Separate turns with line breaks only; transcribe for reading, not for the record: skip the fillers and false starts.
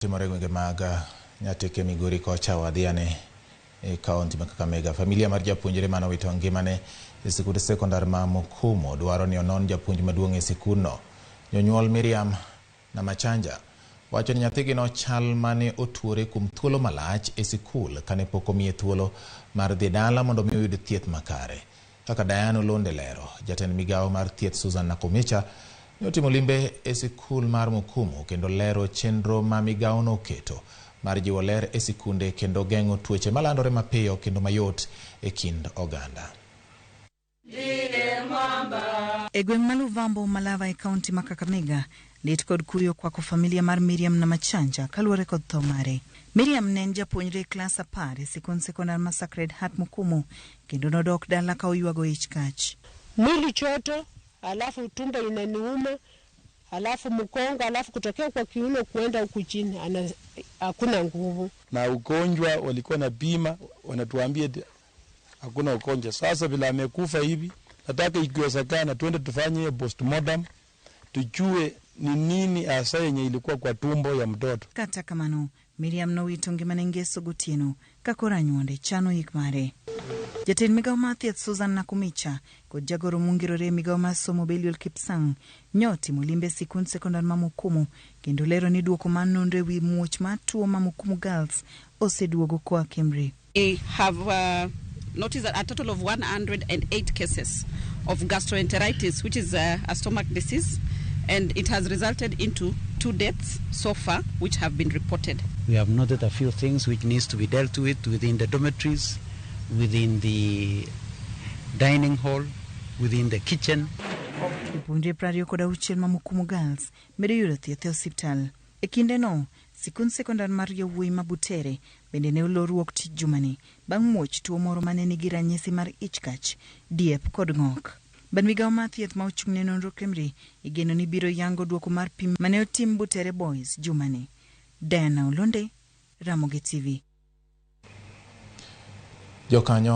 Timore gwenge mag Nyatike Migori kocha wadhiane e kaunti ma Kakamega. Familia mar japuonjre mano wito ngimane e sikund sekondar ma Mukumu dwaro ni onon japuonj maduong' e sikundno. Jonyuol Miriam na Machanja wacho ni nyathigi no chal mane otuore kuom thuolo malach e sikul kane pok omiye thuolo mar dhi dala mondo mi oyud thieth makare. Kaka Diana Londe lero, jatend migawo mar thieth Susan Nakumicha notimo limbe e sikul mar Mukumu kendo lero chenro ma migawo no keto mar jiwo ler e sikunde kendo geng'o tuoche malandore mapiyo kendo mayot e kind oganda.
E gweng' ma Luvambo Malava e kaunti ma Kakamega, lit kod kuyo kwako familia mar Miriam na Machanja kaluwore kod tho mare. Miriam ne en japuonjre klas 10 e sikund sekondar ma Sacred Heart Mukumu kendo nodok dala ka oywago ich kach.
Mwili choto, alafu tumbo inaniuma, alafu mkongo, alafu kutokea kwa kiuno kuenda huku chini hakuna nguvu.
Na ugonjwa walikuwa na bima wanatuambia hakuna ugonjwa. Sasa bila amekufa hivi, nataka ikiwezekana twende tufanye postmortem tujue ni nini hasa yenye ilikuwa kwa tumbo ya mtoto.
Kata kamano, Miriam no wito ngimane ngeso gotieno kakora nyuonde chano hik mare. Jatend migawo mar thieth Susan Nakumicha kod jagoro mungirore migawo mar somo Belial Kipsang nyotimo limbe sikund sekondar ma Mukumu kendo lero ni duoko mar nonro wi muoch mar tuo ma Mukumu Girls oseduogo koa Kemri.
We have noticed that a total of 108 cases of gastroenteritis, which is a stomach disease, and it has resulted into 2 deaths so far, which have been reported.
We have noted a few things which needs to be dealt with within the dormitories, within the dining hall, within the kitchen.
Jopuonjre 26 ma Mukumu Girls medo yudo thieth e osiptal. E kinde no, sikund sekondar mar yawuoyi ma Butere bende ne olorruok tich jumani bang' muoch tuo moro mane nigi ranyisi mar ichkach, diep kod ng'ok. Ban migawo mar thieth ma ochung' ne nonro Kemri igeno ni biro yango duoko mar pim mane otim Butere Boys jumani. Diana Londe, Ramogi TV.
Jokanyo